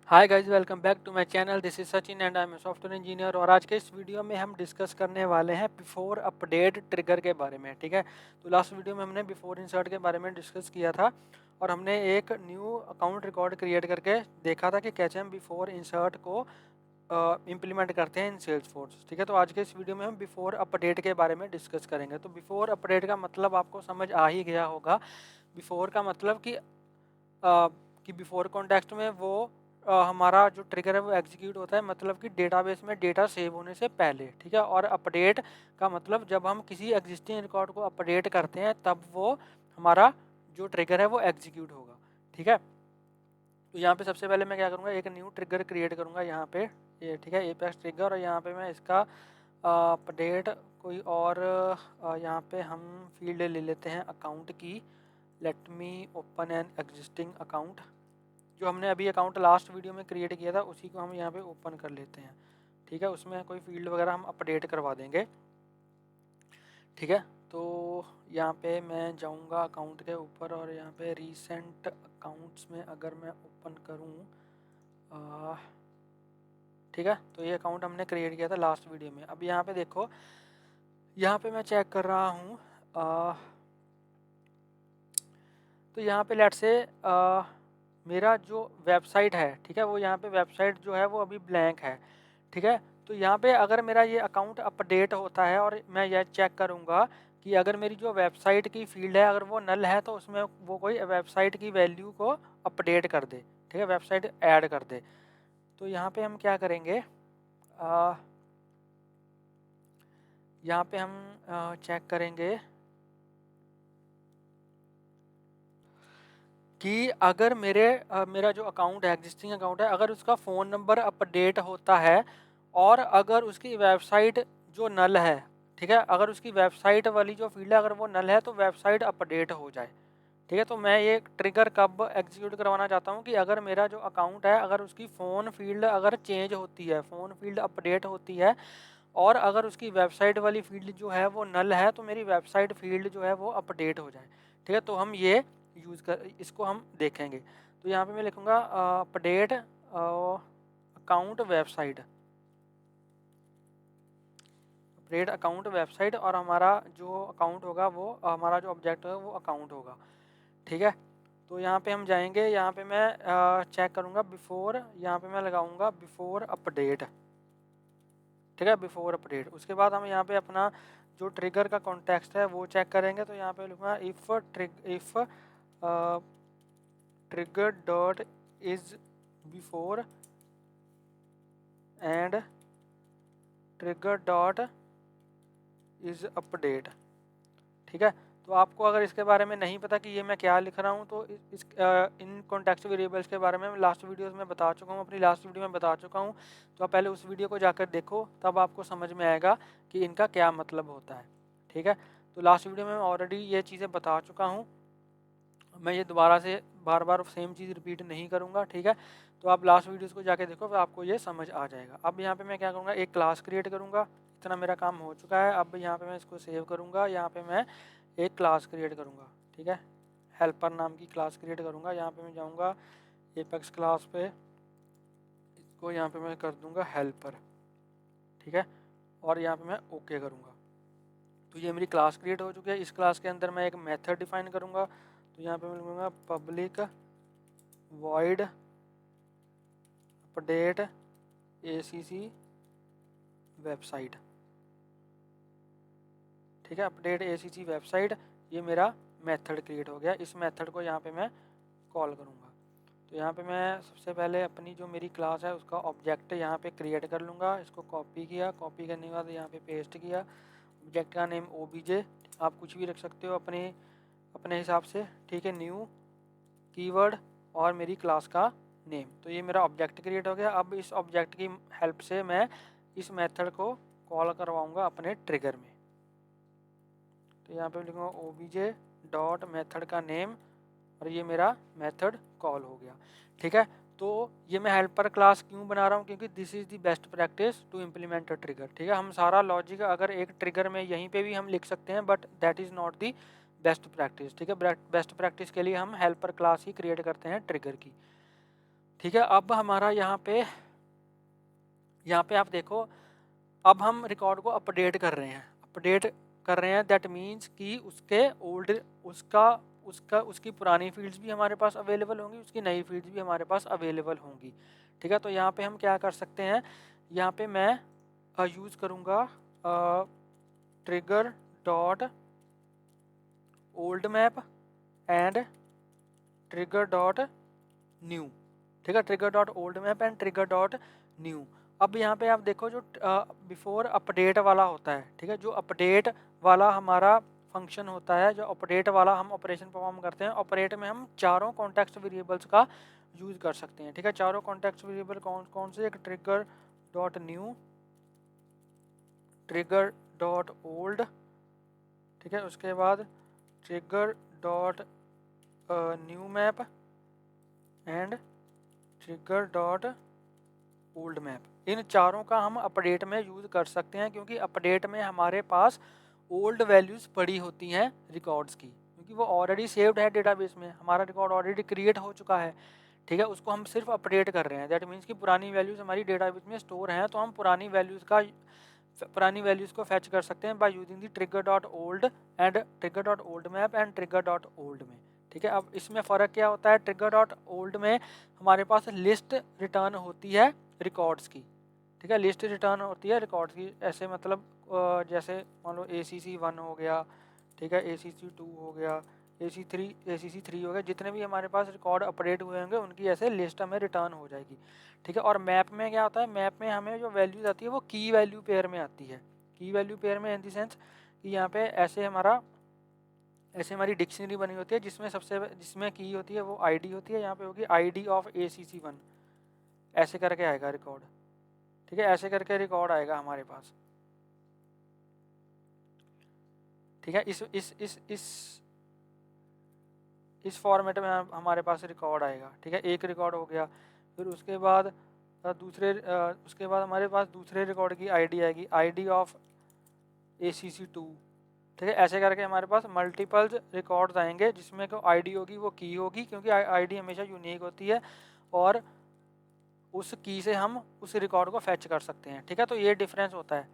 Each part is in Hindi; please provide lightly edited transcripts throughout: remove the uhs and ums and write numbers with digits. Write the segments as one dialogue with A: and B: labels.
A: Hi guys, welcome back to my channel. This is Sachin and I am a software engineer. और आज के इस वीडियो में हम डिस्कस करने वाले हैं बिफोर अपडेट ट्रिगर के बारे में। ठीक है, तो लास्ट वीडियो में हमने बिफोर इंसर्ट के बारे में डिस्कस किया था और हमने एक न्यू अकाउंट रिकॉर्ड क्रिएट करके देखा था कि कैसे हम बिफोर इंसर्ट को इम्प्लीमेंट करते हैं इन सेल्सफोर्स। ठीक है, तो आज के इस वीडियो में हम बिफोर अपडेट के बारे में डिस्कस करेंगे। तो बिफोर अपडेट का मतलब आपको समझ आ ही गया होगा। बिफोर का मतलब कि बिफोर कॉन्टेक्स्ट में वो हमारा जो ट्रिगर है वो एग्जीक्यूट होता है, मतलब कि डेटाबेस में डेटा सेव होने से पहले। ठीक है, और अपडेट का मतलब जब हम किसी एग्जिस्टिंग रिकॉर्ड को अपडेट करते हैं तब वो हमारा जो ट्रिगर है वो एग्जीक्यूट होगा। ठीक है, तो यहाँ पे सबसे पहले मैं क्या करूँगा, एक न्यू ट्रिगर क्रिएट करूँगा यहाँ पे। ये ठीक है, एपेक्स ट्रिगर। और यहाँ पे मैं इसका अपडेट कोई और यहाँ पे हम फील्ड ले लेते हैं अकाउंट की। Let me open an existing account. जो हमने अभी अकाउंट लास्ट वीडियो में क्रिएट किया था उसी को हम यहाँ पे ओपन कर लेते हैं। ठीक है, उसमें कोई फील्ड वगैरह हम अपडेट करवा देंगे। ठीक है, तो यहाँ पे मैं जाऊँगा अकाउंट के ऊपर और यहाँ पे रीसेंट अकाउंट्स में अगर मैं ओपन करूँ, ठीक है, तो ये अकाउंट हमने क्रिएट किया था लास्ट वीडियो में। अब यहाँ पे देखो, यहाँ पे मैं चेक कर रहा हूँ, तो यहाँ पे लेट से मेरा जो वेबसाइट है, ठीक है, वो यहाँ पे वेबसाइट जो है वो अभी ब्लैंक है। ठीक है, तो यहाँ पे अगर मेरा ये अकाउंट अपडेट होता है और मैं यह चेक करूँगा कि अगर मेरी जो वेबसाइट की फील्ड है अगर वो नल है तो उसमें वो कोई वेबसाइट की वैल्यू को अपडेट कर दे। ठीक है, वेबसाइट ऐड कर दे। तो यहाँ पे हम क्या करेंगे, यहाँ पे हम चेक करेंगे कि अगर मेरा जो अकाउंट है, एग्जिस्टिंग अकाउंट है, अगर उसका फ़ोन नंबर अपडेट होता है और अगर उसकी वेबसाइट जो नल है, ठीक है, अगर उसकी वेबसाइट वाली जो फील्ड है अगर वो नल है तो वेबसाइट अपडेट हो जाए। ठीक है, तो मैं ये ट्रिगर कब एग्जीक्यूट करवाना चाहता हूँ कि अगर मेरा जो अकाउंट है अगर उसकी फ़ोन फील्ड अगर चेंज होती है, फ़ोन फील्ड अपडेट होती है और अगर उसकी वेबसाइट वाली फील्ड जो है वो नल है तो मेरी वेबसाइट फील्ड जो है वो अपडेट हो जाए। ठीक है, तो हम ये इसको हम देखेंगे। तो यहाँ पे मैं लिखूँगा update account website, update account website, और हमारा जो अकाउंट होगा वो हमारा जो ऑब्जेक्ट है वो अकाउंट होगा। ठीक है, तो यहाँ पे हम जाएंगे, यहाँ पे मैं चेक करूँगा बिफोर, यहाँ पे मैं लगाऊँगा बिफोर अपडेट। ठीक है, बिफोर अपडेट। उसके बाद हम यहाँ पे अपना जो ट्रिगर का कॉन्टेक्स्ट है वो चेक करेंगे। तो यहाँ पे लिखूँगा if trigger dot is before and trigger dot is update. ठीक है, तो आपको अगर इसके बारे में नहीं पता कि ये मैं क्या लिख रहा हूँ तो इन कॉन्टेक्स्ट वेरिएबल्स के बारे में मैं लास्ट वीडियोस में बता चुका हूँ, अपनी लास्ट वीडियो में बता चुका हूँ। तो आप पहले उस वीडियो को जाकर देखो, तब आपको समझ में आएगा कि इनका क्या मतलब होता है। ठीक है, तो लास्ट वीडियो में मैं ऑलरेडी ये चीज़ें बता चुका हूँ, मैं ये दोबारा से बार बार सेम चीज़ रिपीट नहीं करूँगा। ठीक है, तो आप लास्ट वीडियोस को जाके देखो, फिर आपको ये समझ आ जाएगा। अब यहाँ पे मैं क्या करूँगा, एक क्लास क्रिएट करूँगा। इतना मेरा काम हो चुका है। अब यहाँ पे मैं इसको सेव करूँगा, यहाँ पे मैं एक क्लास क्रिएट करूँगा। ठीक है, हेल्पर नाम की क्लास क्रिएट करूँगा। यहाँ पे मैं जाऊँगा एपेक्स क्लास पे, इसको यहाँ पे मैं कर दूँगा हेल्पर। ठीक है, और यहाँ पे मैं ओके करूँगा। तो ये मेरी क्लास क्रिएट हो चुकी है। इस क्लास के अंदर मैं एक मेथड डिफाइन करूँगा। तो यहाँ पे मैं लिखूँगा public void update ACC website. ठीक है, अपडेट ACC वेबसाइट, ये मेरा मेथड क्रिएट हो गया। इस मेथड को यहाँ पे मैं कॉल करूँगा। तो यहाँ पे मैं सबसे पहले अपनी जो मेरी क्लास है उसका ऑब्जेक्ट यहाँ पे क्रिएट कर लूँगा। इसको कॉपी किया, कॉपी करने के बाद यहाँ पे पेस्ट किया। ऑब्जेक्ट का नेम OBJ, आप कुछ भी रख सकते हो अपने अपने हिसाब से। ठीक है, न्यू कीवर्ड और मेरी क्लास का नेम। तो ये मेरा ऑब्जेक्ट क्रिएट हो गया। अब इस ऑब्जेक्ट की हेल्प से मैं इस मेथड को कॉल करवाऊँगा अपने ट्रिगर में। तो यहाँ पे लिखूँगा OBJ डॉट मेथड का नेम और ये मेरा मेथड कॉल हो गया। ठीक है, तो ये मैं हेल्पर क्लास क्यों बना रहा हूँ, क्योंकि this is the best practice to implement a trigger. ठीक है, हम सारा लॉजिक अगर एक ट्रिगर में यहीं पे भी हम लिख सकते हैं, but that is not the best practice. ठीक है, बेस्ट प्रैक्टिस के लिए हम हेल्पर क्लास ही क्रिएट करते हैं ट्रिगर की। ठीक है, अब हमारा यहाँ पे आप देखो, अब हम रिकॉर्ड को अपडेट कर रहे हैं। दैट मीन्स कि उसके ओल्ड उसकी पुरानी फील्ड्स भी हमारे पास अवेलेबल होंगी, उसकी नई फील्ड्स भी हमारे पास अवेलेबल होंगी। ठीक है, तो यहाँ पे हम क्या कर सकते हैं, यहाँ पे मैं यूज़ करूँगा trigger dot old map and trigger dot new. ठीक है, trigger dot old map and trigger dot new. अब यहाँ पे आप देखो, जो बिफोर अपडेट वाला होता है, ठीक है, जो अपडेट वाला हमारा फंक्शन होता है, जो अपडेट वाला हम ऑपरेशन परफॉर्म करते हैं, ऑपरेट में हम चारों कॉन्टेक्स्ट वेरिएबल्स का यूज कर सकते हैं। ठीक है, चारों कॉन्टेक्स्ट वेरिएबल कौन कौन से, एक trigger dot new, trigger dot old, ठीक है, उसके बाद trigger dot new map and trigger dot old map. इन चारों का हम अपडेट में यूज़ कर सकते हैं, क्योंकि अपडेट में हमारे पास ओल्ड वैल्यूज़ पड़ी होती हैं रिकॉर्ड्स की, क्योंकि वो ऑलरेडी सेव्ड है डेटाबेस में, हमारा रिकॉर्ड ऑलरेडी क्रिएट हो चुका है। ठीक है, उसको हम सिर्फ अपडेट कर रहे हैं। दैट मीन्स कि पुरानी वैल्यूज़ हमारी डेटाबेस में स्टोर हैं, तो हम पुरानी वैल्यूज़ को फैच कर सकते हैं by using the trigger dot old and trigger dot old map and trigger dot old में। ठीक है, अब इसमें फ़र्क क्या होता है, ट्रिगर डॉट ओल्ड में हमारे पास लिस्ट रिटर्न होती है रिकॉर्ड्स की। ठीक है, लिस्ट रिटर्न होती है रिकॉर्ड्स की, ऐसे मतलब जैसे मान लो ACC1 हो गया, ठीक है, ACC2 हो गया, ACC3 हो गया, जितने भी हमारे पास रिकॉर्ड अपडेट हुए होंगे उनकी ऐसे लिस्ट हमें रिटर्न हो जाएगी। ठीक है, और मैप में क्या होता है, मैप में हमें जो वैल्यूज आती है वो की वैल्यू पेयर में आती है। की वैल्यू पेयर में इन द सेंस कि यहाँ पे ऐसे हमारी डिक्शनरी बनी होती है, जिसमें की होती है वो ID होती है, यहाँ पे होगी ID ऑफ ACC1, ऐसे करके आएगा रिकॉर्ड। ठीक है, ऐसे करके रिकॉर्ड आएगा हमारे पास। ठीक है, इस फॉर्मेट में हमारे पास रिकॉर्ड आएगा। ठीक है, एक रिकॉर्ड हो गया, फिर उसके बाद हमारे पास दूसरे रिकॉर्ड की ID आएगी, ID ऑफ ACC2। ठीक है, ऐसे करके हमारे पास मल्टीपल रिकॉर्ड्स आएंगे, जिसमें जो ID होगी वो की होगी, क्योंकि ID हमेशा यूनिक होती है और उस की से हम उस रिकॉर्ड को फैच कर सकते हैं। ठीक है, तो ये डिफरेंस होता है।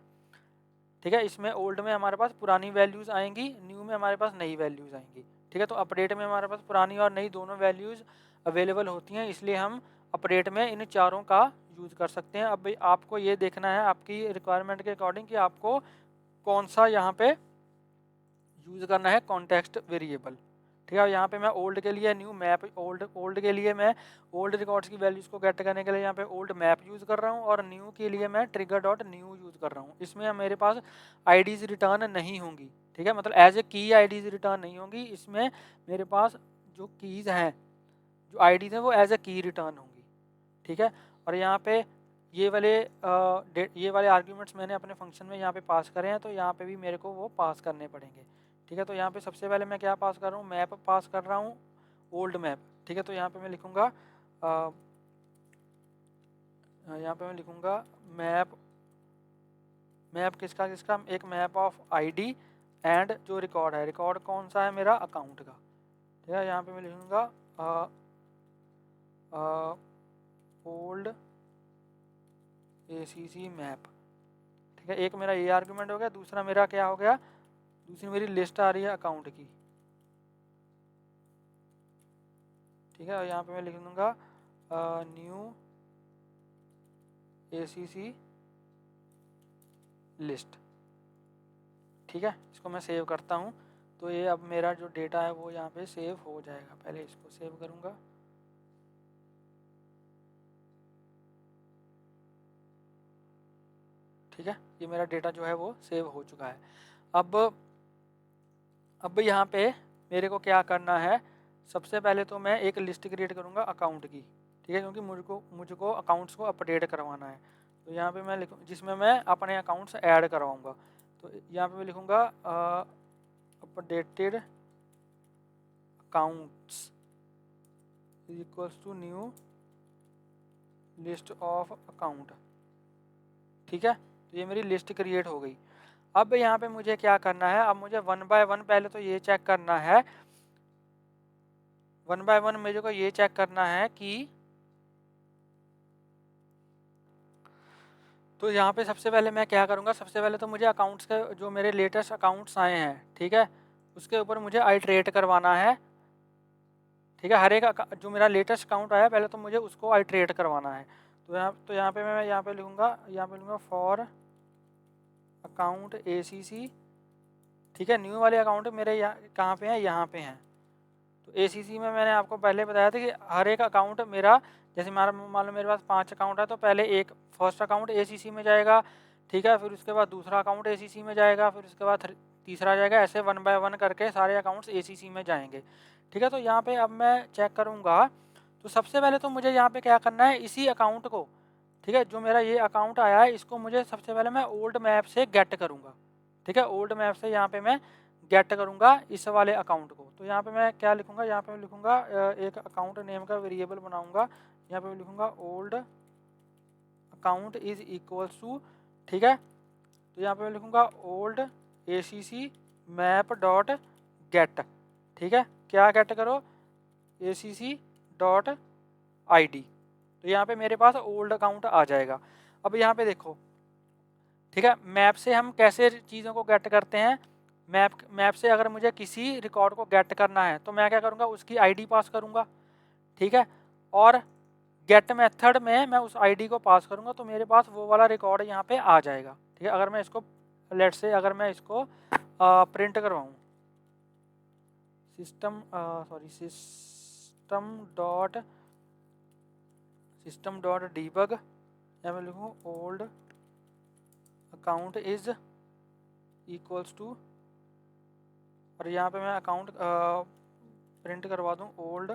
A: ठीक है, इसमें ओल्ड में हमारे पास पुरानी वैल्यूज़ आएंगी, न्यू में हमारे पास नई वैल्यूज़ आएंगी। ठीक है, तो अपडेट में हमारे पास पुरानी और नई दोनों वैल्यूज़ अवेलेबल होती हैं, इसलिए हम अपडेट में इन चारों का यूज़ कर सकते हैं। अब आपको ये देखना है आपकी रिक्वायरमेंट के अकॉर्डिंग कि आपको कौन सा यहाँ पे यूज़ करना है कॉन्टेक्स्ट वेरिएबल। ठीक है, यहाँ पे मैं ओल्ड के लिए न्यू मैप, ओल्ड के लिए मैं ओल्ड रिकॉर्ड्स की वैल्यूज़ को गेट करने के लिए यहाँ पे ओल्ड मैप यूज़ कर रहा हूँ, और न्यू के लिए मैं ट्रिगर डॉट न्यू यूज़ कर रहा हूँ। इसमें मेरे पास IDs रिटर्न नहीं होंगी। ठीक है, मतलब एज ए की IDs रिटर्न नहीं होंगी, इसमें मेरे पास जो कीज़ हैं, जो IDs हैं, वो एज ए की रिटर्न होंगी। ठीक है, और यहाँ पे ये वाले आर्ग्यूमेंट्स मैंने अपने फंक्शन में यहाँ पे पास करे हैं, तो यहाँ पे भी मेरे को वो पास करने पड़ेंगे। ठीक है, तो यहाँ पे सबसे पहले मैं क्या पास कर रहा हूँ, मैप पास कर रहा हूँ, ओल्ड मैप। ठीक है, तो यहाँ पे मैं लिखूँगा मैप किसका, एक मैप ऑफ ID एंड जो रिकॉर्ड है, रिकॉर्ड कौन सा है मेरा, अकाउंट का। ठीक है, यहाँ पे मैं लिखूँगा ओल्ड ACC मैप। ठीक है, एक मेरा ये आर्गुमेंट हो गया, दूसरा मेरा क्या हो गया, दूसरी मेरी लिस्ट आ रही है अकाउंट की। ठीक है, और यहाँ पे मैं लिख दूंगा न्यू ACC लिस्ट। ठीक है, इसको मैं सेव करता हूँ, तो ये अब मेरा जो डेटा है वो यहाँ पे सेव हो जाएगा। पहले इसको सेव करूँगा। ठीक है, ये मेरा डेटा जो है वो सेव हो चुका है। अब यहाँ पे मेरे को क्या करना है, सबसे पहले तो मैं एक लिस्ट क्रिएट करूँगा अकाउंट की। ठीक है, क्योंकि मुझको अकाउंट्स को अपडेट करवाना है, तो यहाँ पे मैं लिखूँ, जिसमें मैं अपने अकाउंट्स ऐड करवाऊँगा। तो यहाँ पे मैं लिखूँगा updated accounts equals to new list of account. ठीक है, तो ये मेरी लिस्ट क्रिएट हो गई। अब यहाँ पे मुझे क्या करना है, अब मुझे 1 बाय 1 पहले तो ये चेक करना है, 1 बाय 1 मेरे को ये चेक करना है कि तो यहाँ पे सबसे पहले मैं क्या करूँगा, सबसे पहले तो मुझे अकाउंट्स के जो मेरे लेटेस्ट अकाउंट्स आए हैं, ठीक है, उसके ऊपर मुझे आइट्रेट करवाना है। ठीक है, हर एक जो मेरा लेटेस्ट अकाउंट आया पहले तो मुझे उसको आइट्रेट करवाना है। तो यहाँ पे मैं यहाँ पे लूँगा फॉर अकाउंट ACC। ठीक है, न्यू वाले अकाउंट मेरे यहाँ कहाँ पे हैं, यहाँ पे हैं। तो ACC में मैंने आपको पहले बताया था कि हर एक अकाउंट मेरा, जैसे मान लो मेरे पास 5 अकाउंट है, तो पहले एक फर्स्ट अकाउंट ACC में जाएगा, ठीक है, फिर उसके बाद दूसरा अकाउंट ACC में जाएगा, फिर उसके बाद तीसरा जाएगा, ऐसे 1 बाय 1 करके सारे अकाउंट्स ACC में जाएंगे। ठीक है, तो यहाँ पे अब मैं चेक करूँगा, तो सबसे पहले तो मुझे यहाँ पे क्या करना है, इसी अकाउंट को, ठीक है, जो मेरा ये अकाउंट आया है इसको मुझे सबसे पहले मैं ओल्ड मैप से गेट करूँगा। ठीक है, ओल्ड मैप से यहाँ पे मैं गेट करूँगा इस वाले अकाउंट को। तो यहाँ पे मैं क्या लिखूँगा, यहाँ पे मैं लिखूँगा एक अकाउंट नेम का वेरिएबल बनाऊँगा, यहाँ पे मैं लिखूँगा old account is equals to, ठीक है, तो यहाँ पे मैं लिखूँगा old ACC map dot get. ठीक है, क्या गेट करो, ACC डॉट ID। तो यहाँ पे मेरे पास ओल्ड अकाउंट आ जाएगा। अब यहाँ पे देखो, ठीक है, मैप से हम कैसे चीज़ों को गेट करते हैं, मैप से अगर मुझे किसी रिकॉर्ड को गेट करना है तो मैं क्या करूँगा, उसकी ID पास करूँगा। ठीक है, और गेट मेथड में मैं उस ID को पास करूँगा तो मेरे पास वो वाला रिकॉर्ड यहाँ पे आ जाएगा। ठीक है, अगर मैं इसको लेट से अगर मैं इसको प्रिंट करवाऊँ, सिस्टम डॉट डीबग, या मैं लिखूँ old account is equals to, और यहाँ पे मैं अकाउंट प्रिंट करवा दूँ ओल्ड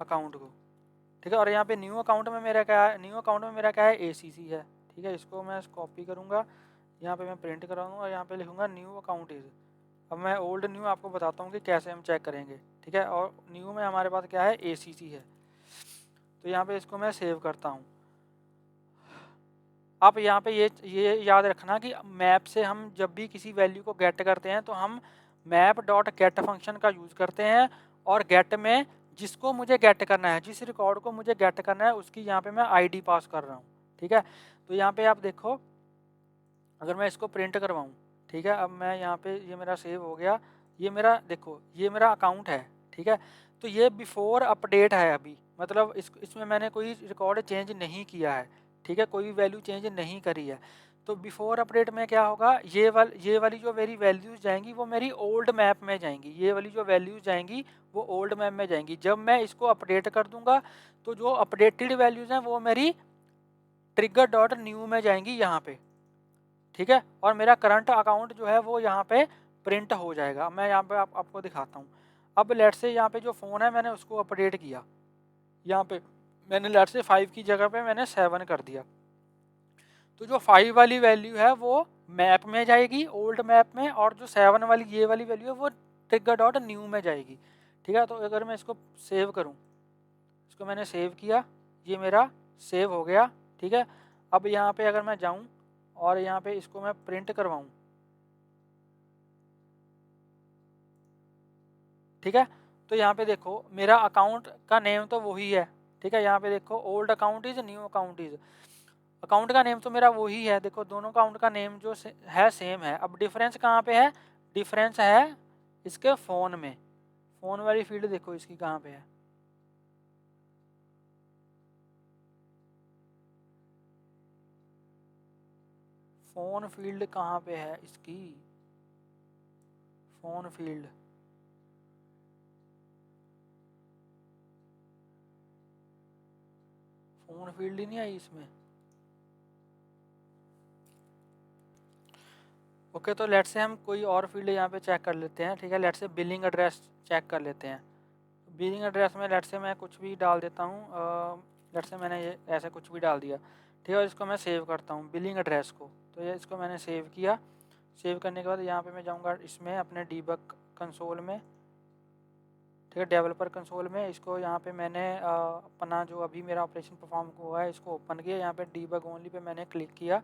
A: अकाउंट को। ठीक है, और यहाँ पे न्यू अकाउंट में मेरा क्या है, ACC है। ठीक है, इसको मैं कॉपी करूँगा, यहाँ पे मैं प्रिंट कराऊँगा और यहाँ पे लिखूँगा न्यू अकाउंट इज। अब मैं ओल्ड न्यू आपको बताता हूँ कि कैसे हम चेक करेंगे। ठीक है, और न्यू में हमारे पास क्या है, ACC है। तो यहाँ पे इसको मैं सेव करता हूँ। आप यहाँ पे ये याद रखना कि मैप से हम जब भी किसी वैल्यू को गेट करते हैं तो हम मैप डॉट गेट फंक्शन का यूज़ करते हैं, और गेट में जिसको मुझे गेट करना है, जिस रिकॉर्ड को मुझे गेट करना है उसकी यहाँ पे मैं ID पास कर रहा हूँ। ठीक है, तो यहाँ पे आप देखो, अगर मैं इसको प्रिंट करवाऊँ, ठीक है, अब मैं यहाँ पे ये मेरा सेव हो गया, ये मेरा देखो ये मेरा अकाउंट है। ठीक है, तो ये बिफोर अपडेट है अभी, मतलब इसमें मैंने कोई रिकॉर्ड चेंज नहीं किया है। ठीक है, कोई वैल्यू चेंज नहीं करी है। तो बिफोर अपडेट में क्या होगा, ये वाली जो मेरी वैल्यूज़ जाएंगी वो मेरी ओल्ड मैप में जाएंगी, ये वाली जो वैल्यूज़ जाएंगी वो ओल्ड मैप में जाएंगी। जब मैं इसको अपडेट कर दूंगा तो जो अपडेटेड वैल्यूज़ हैं वो मेरी ट्रिगर डॉट न्यू में जाएंगी यहाँ पे। ठीक है, और मेरा करंट अकाउंट जो है वो यहाँ पे प्रिंट हो जाएगा। मैं यहाँ पे आपको दिखाता हूँ। अब लेट से यहाँ पे जो फ़ोन है मैंने उसको अपडेट किया, यहाँ पे मैंने लेट से 5 की जगह पे मैंने 7 कर दिया, तो जो 5 वाली वैल्यू है वो मैप में जाएगी ओल्ड मैप में, और जो 7 वाली ये वाली वैल्यू है वो ट्रिगर डॉट न्यू में जाएगी। ठीक है, तो अगर मैं इसको सेव करूँ, इसको मैंने सेव किया, ये मेरा सेव हो गया। ठीक है, अब यहाँ पे अगर मैं जाऊँ और यहाँ पे इसको मैं प्रिंट करवाऊँ, ठीक है, तो यहाँ पे देखो मेरा अकाउंट का नेम तो वही है। ठीक है, यहाँ पे देखो old account is new account is, account का नेम तो मेरा वही है। देखो दोनों अकाउंट का नेम जो है सेम है। अब डिफरेंस कहाँ पे है, डिफरेंस है इसके फ़ोन में। फ़ोन वाली फील्ड देखो इसकी कहाँ पे है, फ़ोन फील्ड कहाँ पे है इसकी, फ़ोन फील्ड, फ़ोन फील्ड ही नहीं आई इसमें। ओके, तो लेट से हम कोई और फील्ड यहाँ पे चेक कर लेते हैं। ठीक है, लेट से बिलिंग एड्रेस चेक कर लेते हैं। बिलिंग एड्रेस में लेट से मैं कुछ भी डाल देता हूँ, लेट से मैंने ये ऐसे कुछ भी डाल दिया। ठीक है, इसको मैं सेव करता हूँ बिलिंग एड्रेस को। तो ये इसको मैंने सेव किया, सेव करने के बाद यहाँ पे मैं जाऊँगा इसमें अपने डीबग कंसोल में। ठीक है, डेवलपर कंसोल में इसको यहाँ पे मैंने अपना जो अभी मेरा ऑपरेशन परफॉर्म हुआ है इसको ओपन किया, यहाँ पे डीबग ओनली पे मैंने क्लिक किया।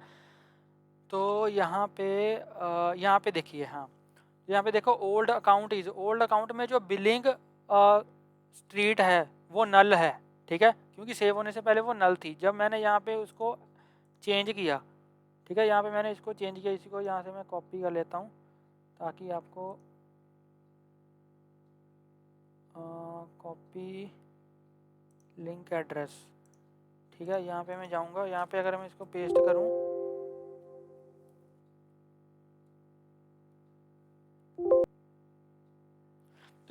A: तो यहाँ पे देखिए, हाँ यहाँ पे देखो old account is, old account में जो बिलिंग स्ट्रीट है वो नल है। ठीक है, क्योंकि सेव होने से पहले वो नल थी। जब मैंने यहाँ पे उसको चेंज किया, ठीक है। यहाँ पे मैंने इसको चेंज किया, इसी को यहाँ से मैं कॉपी कर लेता हूँ ताकि आपको कॉपी लिंक एड्रेस, ठीक है। यहाँ पे मैं जाऊँगा, यहाँ पे अगर मैं इसको पेस्ट करूँ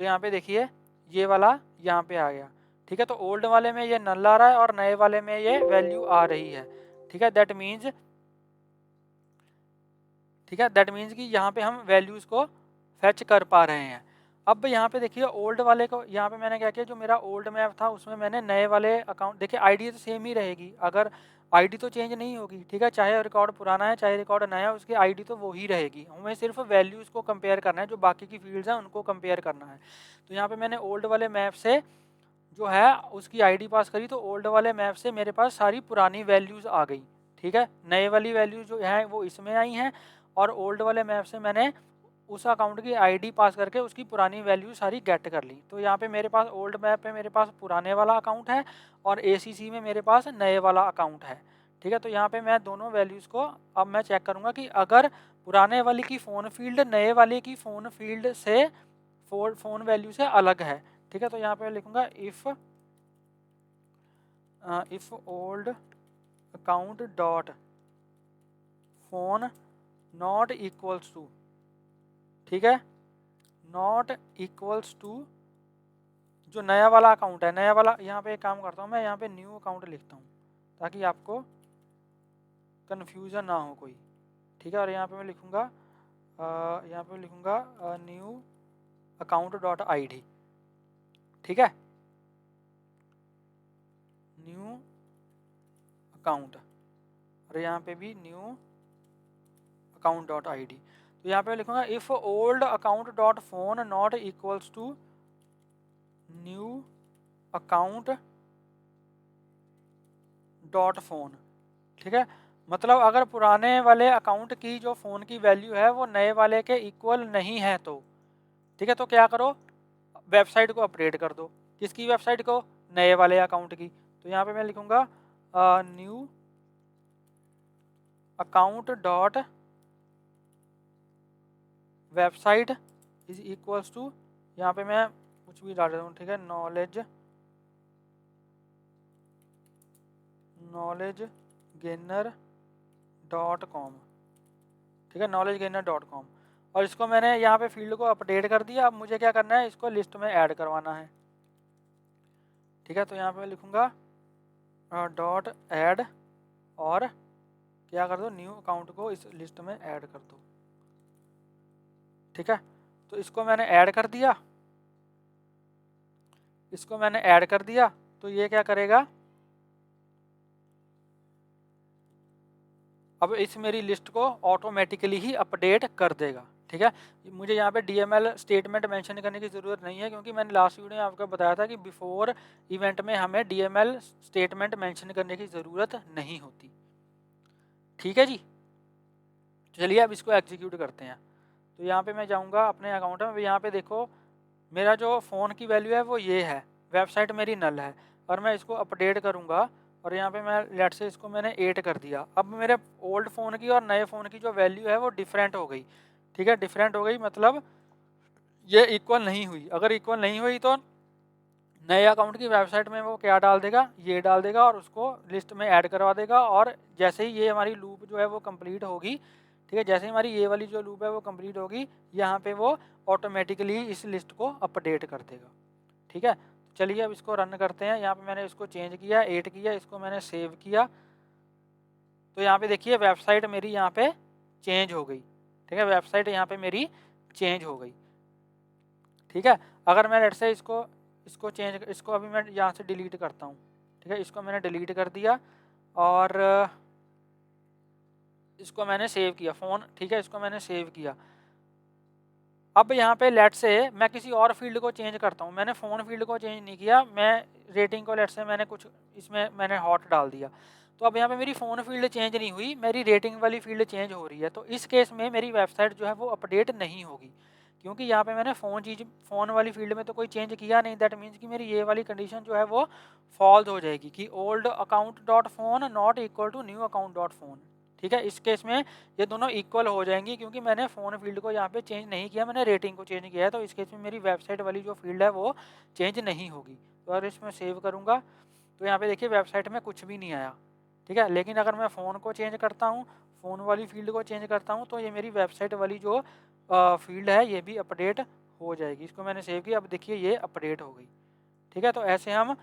A: तो यहाँ पे देखिए ये वाला यहाँ पे आ गया, ठीक है। तो ओल्ड वाले में ये नल आ रहा है और नए वाले में ये वैल्यू आ रही है, ठीक है। दैट मीन्स, ठीक है, दैट मीन्स कि यहाँ पे हम वैल्यूज़ को फैच कर पा रहे हैं। अब यहाँ पे देखिए ओल्ड वाले को, यहाँ पे मैंने क्या किया, जो मेरा ओल्ड मैप था उसमें मैंने नए वाले अकाउंट, देखिए आईडी तो सेम ही रहेगी, अगर आईडी तो चेंज नहीं होगी, ठीक है। चाहे रिकॉर्ड पुराना है चाहे रिकॉर्ड नया है, उसकी आईडी तो वो ही रहेगी। हमें सिर्फ वैल्यूज़ को कंपेयर करना है, जो बाकी की फील्ड्स हैं उनको कंपेयर करना है। तो यहाँ पर मैंने ओल्ड वाले मैप से जो है उसकी आईडी पास करी, तो ओल्ड वाले मैप से मेरे पास सारी पुरानी वैल्यूज़ आ गई, ठीक है। नए वाली वैल्यूज़ जो हैं वो इसमें आई हैं, और ओल्ड वाले मैप से मैंने उस अकाउंट की आईडी पास करके उसकी पुरानी वैल्यू सारी गेट कर ली। तो यहाँ पे मेरे पास ओल्ड मैप पे मेरे पास पुराने वाला अकाउंट है और एसीसी में मेरे पास नए वाला अकाउंट है, ठीक है। तो यहाँ पे मैं दोनों वैल्यूज़ को अब मैं चेक करूँगा कि अगर पुराने वाली की फ़ोन फील्ड नए वाले की फ़ोन फील्ड से फ़ोन वैल्यू से अलग है, ठीक है। तो यहाँ पे लिखूँगा if old account dot phone not equals to, ठीक है, नॉट इक्वल्स टू जो नया वाला अकाउंट है, नया वाला, यहाँ पे एक काम करता हूँ मैं, यहाँ पे न्यू अकाउंट लिखता हूँ ताकि आपको कन्फ्यूज़न ना हो कोई, ठीक है। और यहाँ पे मैं लिखूँगा न्यू अकाउंट डॉट आईडी, ठीक है, न्यू अकाउंट, और यहाँ पे भी न्यू अकाउंट डॉट आईडी। तो यहाँ पे लिखूँगा if old account dot phone not equals to new account dot phone, ठीक है। मतलब अगर पुराने वाले अकाउंट की जो फ़ोन की वैल्यू है वो नए वाले के इक्वल नहीं है तो, ठीक है, तो क्या करो, वेबसाइट को अपडेट कर दो। किसकी वेबसाइट को? नए वाले अकाउंट की। तो यहाँ पे मैं लिखूँगा new account dot website is equals to, यहाँ पे मैं कुछ भी डाल देता हूँ, ठीक है, नॉलेज गेनर डॉट कॉम, ठीक है, नॉलेज गेनर डॉट कॉम। और इसको मैंने यहाँ पे फील्ड को अपडेट कर दिया। अब मुझे क्या करना है, इसको लिस्ट में ऐड करवाना है, ठीक है। तो यहाँ पे लिखूँगा डॉट ऐड, और क्या कर दो, न्यू अकाउंट को इस लिस्ट में ऐड कर दो, ठीक है। तो इसको मैंने ऐड कर दिया, इसको मैंने ऐड कर दिया, तो ये क्या करेगा, अब इस मेरी लिस्ट को ऑटोमेटिकली ही अपडेट कर देगा, ठीक है। मुझे यहाँ पे डीएमएल स्टेटमेंट मेंशन करने की ज़रूरत नहीं है, क्योंकि मैंने लास्ट वीडियो में आपको बताया था कि बिफोर इवेंट में हमें डीएमएल स्टेटमेंट मेंशन करने की ज़रूरत नहीं होती, ठीक है जी। चलिए अब इसको एग्जीक्यूट करते हैं। तो यहाँ पे मैं जाऊँगा अपने अकाउंट में, यहाँ पे देखो मेरा जो फ़ोन की वैल्यू है वो ये है, वेबसाइट मेरी नल है, और मैं इसको अपडेट करूँगा, और यहाँ पे मैं लेट से इसको मैंने 8 कर दिया। अब मेरे ओल्ड फ़ोन की और नए फ़ोन की जो वैल्यू है वो डिफरेंट हो गई, ठीक है, डिफरेंट हो गई, मतलब ये इक्वल नहीं हुई। अगर इक्वल नहीं हुई तो नए अकाउंट की वेबसाइट में वो क्या डाल देगा, ये डाल देगा और उसको लिस्ट में ऐड करवा देगा। और जैसे ही ये हमारी लूप जो है वो कंप्लीट होगी, ठीक है, जैसे ही हमारी ये वाली जो लूप है वो कंप्लीट होगी, यहाँ पे वो ऑटोमेटिकली इस लिस्ट को अपडेट कर देगा, ठीक है। चलिए अब इसको रन करते हैं। यहाँ पे मैंने इसको चेंज किया, 8 किया, इसको मैंने सेव किया, तो यहाँ पे देखिए वेबसाइट मेरी यहाँ पे चेंज हो गई, ठीक है, वेबसाइट यहाँ पे मेरी चेंज हो गई, ठीक है। अगर मैं लेट से इसको अभी मैं यहाँ से डिलीट करता हूँ, ठीक है, इसको मैंने डिलीट कर दिया और इसको मैंने सेव किया फ़ोन, ठीक है, इसको मैंने सेव किया। अब यहाँ पे लेट से मैं किसी और फील्ड को चेंज करता हूँ, मैंने फ़ोन फील्ड को चेंज नहीं किया, मैं रेटिंग को लेट से मैंने कुछ इसमें मैंने हॉट डाल दिया। तो अब यहाँ पे मेरी फ़ोन फील्ड चेंज नहीं हुई, मेरी रेटिंग वाली फील्ड चेंज हो रही है। तो इस केस में मेरी वेबसाइट जो है वो अपडेट नहीं होगी, क्योंकि यहाँ पे मैंने फ़ोन वाली फील्ड में तो कोई चेंज किया नहीं, दैट मीन्स कि मेरी ये वाली कंडीशन जो है वो फॉल्स हो जाएगी कि old account dot phone not equal to new account dot phone. ठीक है, इस केस में ये दोनों इक्वल हो जाएंगी क्योंकि मैंने फ़ोन फील्ड को यहाँ पे चेंज नहीं किया, मैंने रेटिंग को चेंज किया है। तो इस केस में मेरी वेबसाइट वाली जो फील्ड है वो चेंज नहीं होगी। तो अगर इसमें सेव करूँगा तो यहाँ पे देखिए वेबसाइट में कुछ भी नहीं आया। ठीक है, लेकिन अगर मैं फ़ोन को चेंज करता हूँ, फ़ोन वाली फील्ड को चेंज करता हूँ, तो ये मेरी वेबसाइट वाली जो फील्ड है ये भी अपडेट हो जाएगी। इसको मैंने सेव किया, अब देखिए ये अपडेट हो गई। ठीक है, तो ऐसे हम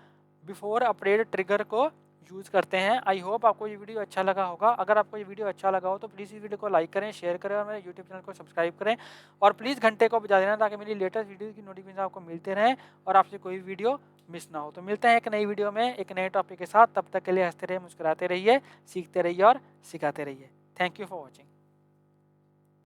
A: बिफोर अपडेट ट्रिगर को यूज़ करते हैं। आई होप आपको ये वीडियो अच्छा लगा होगा। अगर आपको ये वीडियो अच्छा लगा हो तो प्लीज़ इस वीडियो को लाइक करें, शेयर करें और मेरे यूट्यूब चैनल को सब्सक्राइब करें और प्लीज़ घंटे को बजा देना ताकि मेरी लेटेस्ट वीडियो की नोटिफिकेशन आपको मिलते रहें और आपसे कोई वीडियो मिस ना हो। तो मिलते हैं एक नई वीडियो में एक नए टॉपिक के साथ। तब तक के लिए हंसते रहिए, मुस्कुराते रहिए, सीखते रहिए और सिखाते रहिए। Thank you for watching.